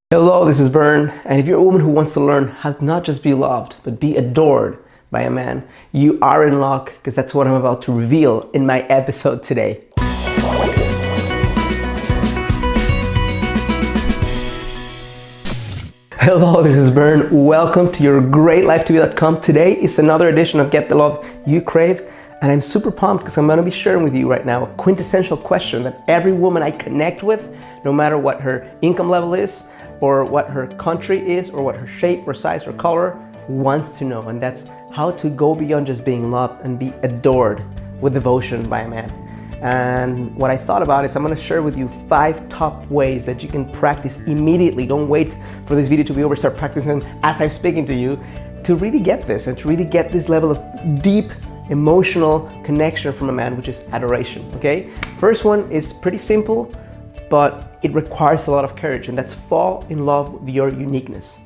Hello, this is Bern, and if you're a woman who wants to learn how to not just be loved, but be adored by a man, you are in luck, because that's what I'm about to reveal in my episode today. Hello, this is Bern. Welcome to your greatlifetv.com. Today is another edition of Get the Love You Crave, and I'm super pumped because I'm going to be sharing with you right now a quintessential question that every woman I connect with, no matter what her income level is, or what her country is, or what her shape or size or color, wants to know. And that's how to go beyond just being loved and be adored with devotion by a man. And what I thought about is I'm gonna share with you 5 top ways that you can practice immediately. Don't wait for this video to be over, start practicing as I'm speaking to you, to really get this and to really get this level of deep emotional connection from a man, which is adoration, okay? First one is pretty simple, but it requires a lot of courage, and that's fall in love with your uniqueness.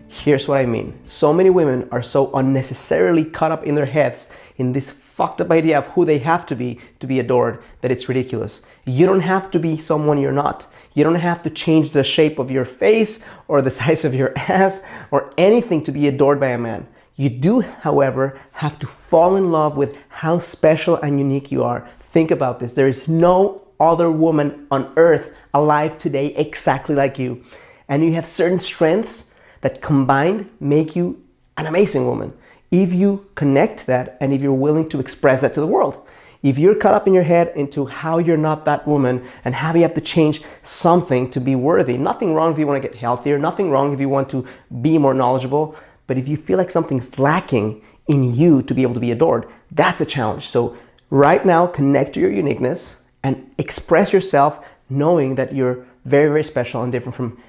Here's what I mean. So many women are so unnecessarily caught up in their heads in this fucked up idea of who they have to be adored that it's ridiculous. You don't have to be someone you're not. You don't have to change the shape of your face or the size of your ass or anything to be adored by a man. You do, however, have to fall in love with how special and unique you are. Think about this. There is no other woman on earth alive today exactly like you. And you have certain strengths that combined make you an amazing woman. If you connect that and if you're willing to express that to the world. If you're caught up in your head into how you're not that woman and how you have to change something to be worthy, nothing wrong if you want to get healthier, nothing wrong if you want to be more knowledgeable, but if you feel like something's lacking in you to be able to be adored, that's a challenge. So right now, connect to your uniqueness and express yourself knowing that you're very, very special and different from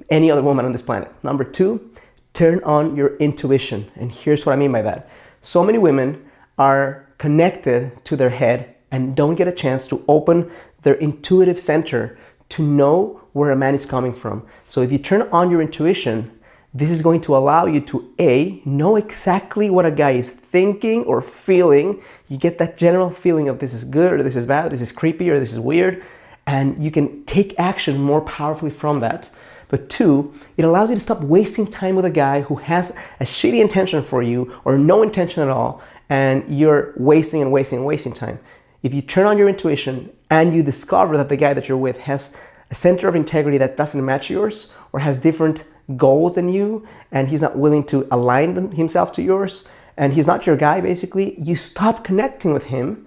any other woman on this planet. Number 2, turn on your intuition. And here's what I mean by that. So many women are connected to their head and don't get a chance to open their intuitive center to know where a man is coming from. So if you turn on your intuition, this is going to allow you to A, know exactly what a guy is thinking or feeling. You get that general feeling of this is good or this is bad, this is creepy or this is weird, and you can take action more powerfully from that. But 2, it allows you to stop wasting time with a guy who has a shitty intention for you or no intention at all, and you're wasting and wasting and wasting time. If you turn on your intuition and you discover that the guy that you're with has a center of integrity that doesn't match yours or has different goals than you, and he's not willing to align himself to yours, and he's not your guy, basically, you stop connecting with him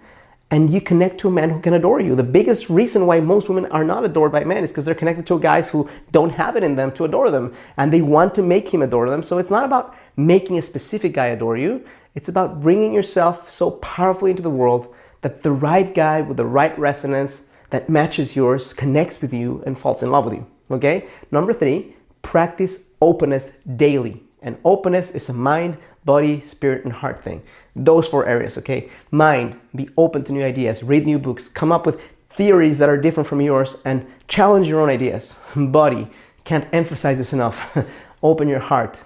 and you connect to a man who can adore you. The biggest reason why most women are not adored by men is because they're connected to guys who don't have it in them to adore them, and they want to make him adore them. So it's not about making a specific guy adore you. It's about bringing yourself so powerfully into the world that the right guy with the right resonance that matches yours connects with you and falls in love with you, okay? Number 3, practice openness daily. And openness is a mind, body, spirit, and heart thing. Those 4 areas, okay? Mind, be open to new ideas, read new books, come up with theories that are different from yours, and challenge your own ideas. Body, can't emphasize this enough. Open your heart.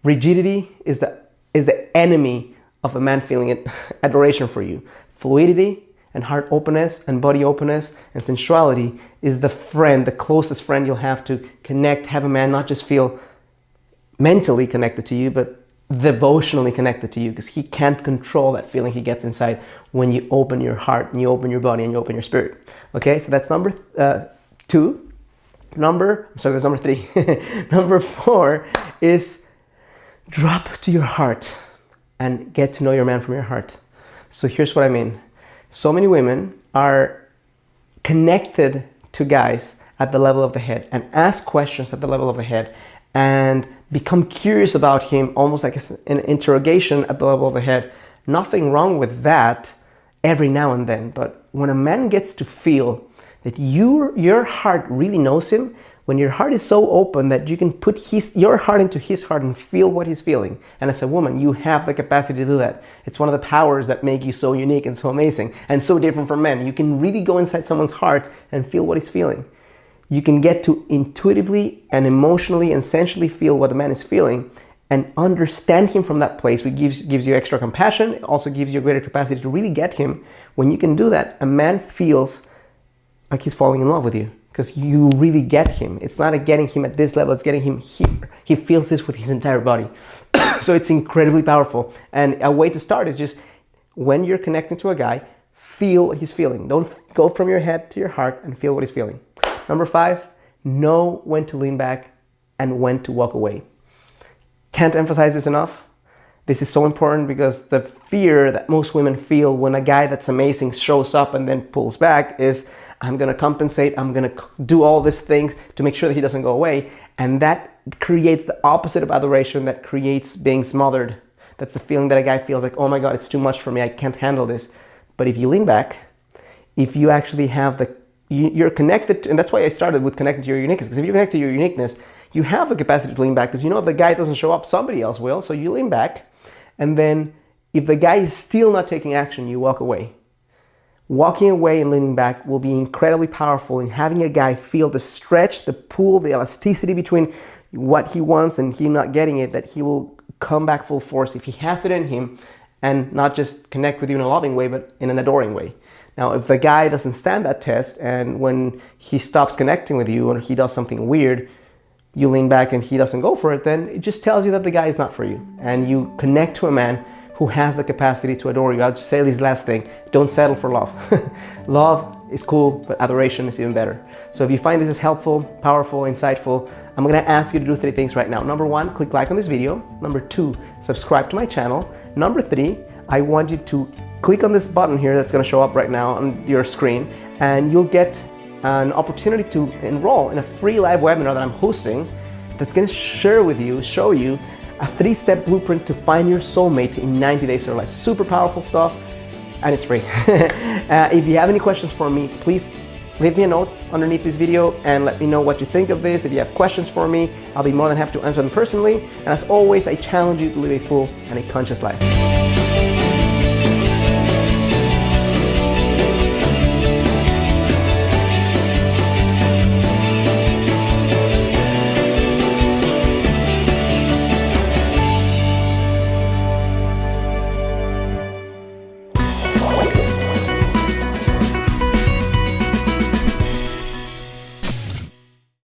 Rigidity is the enemy of a man feeling adoration for you. Fluidity and heart openness and body openness and sensuality is the friend, the closest friend you'll have to connect, have a man not just feel mentally connected to you, but devotionally connected to you, because he can't control that feeling he gets inside when you open your heart and you open your body and you open your spirit. Okay, so that's number 2. That's number 3. Number 4 is drop to your heart and get to know your man from your heart. So here's what I mean. So many women are connected to guys at the level of the head and ask questions at the level of the head and become curious about him, almost like an interrogation at the level of the head. Nothing wrong with that every now and then, but when a man gets to feel that your heart really knows him, when your heart is so open that you can put your heart into his heart and feel what he's feeling. And as a woman, you have the capacity to do that. It's one of the powers that make you so unique and so amazing and so different from men. You can really go inside someone's heart and feel what he's feeling. You can get to intuitively and emotionally and sensually feel what a man is feeling and understand him from that place, which gives you extra compassion. It also gives you a greater capacity to really get him. When you can do that, a man feels like he's falling in love with you, because you really get him. It's not getting him at this level, it's getting him here. He feels this with his entire body. So it's incredibly powerful. And a way to start is just when you're connecting to a guy, feel what he's feeling. Don't go from your head to your heart and feel what he's feeling. Number 5, know when to lean back and when to walk away. Can't emphasize this enough. This is so important because the fear that most women feel when a guy that's amazing shows up and then pulls back is, I'm gonna compensate, I'm gonna do all these things to make sure that he doesn't go away. And that creates the opposite of adoration, that creates being smothered. That's the feeling that a guy feels like, oh my God, it's too much for me, I can't handle this. But if you lean back, if you actually have you're connected to, and that's why I started with connecting to your uniqueness, because if you're connected to your uniqueness, you have the capacity to lean back, because you know if the guy doesn't show up, somebody else will. So you lean back, and then if the guy is still not taking action, you walk away. Walking away and leaning back will be incredibly powerful in having a guy feel the stretch, the pull, the elasticity between what he wants and him not getting it, that he will come back full force if he has it in him, and not just connect with you in a loving way, but in an adoring way. Now, if the guy doesn't stand that test, and when he stops connecting with you or he does something weird, you lean back and he doesn't go for it, then it just tells you that the guy is not for you. And you connect to a man who has the capacity to adore you. I'll just say this last thing: don't settle for love. Love is cool, but adoration is even better. So if you find this is helpful, powerful, insightful, I'm gonna ask you to do 3 things right now. Number 1, click like on this video. Number 2, subscribe to my channel. Number 3, I want you to click on this button here that's gonna show up right now on your screen, and you'll get an opportunity to enroll in a free live webinar that I'm hosting that's gonna show you a 3-step blueprint to find your soulmate in 90 days or less. Super powerful stuff, and it's free. If you have any questions for me, please leave me a note underneath this video and let me know what you think of this. If you have questions for me, I'll be more than happy to answer them personally. And as always, I challenge you to live a full and a conscious life.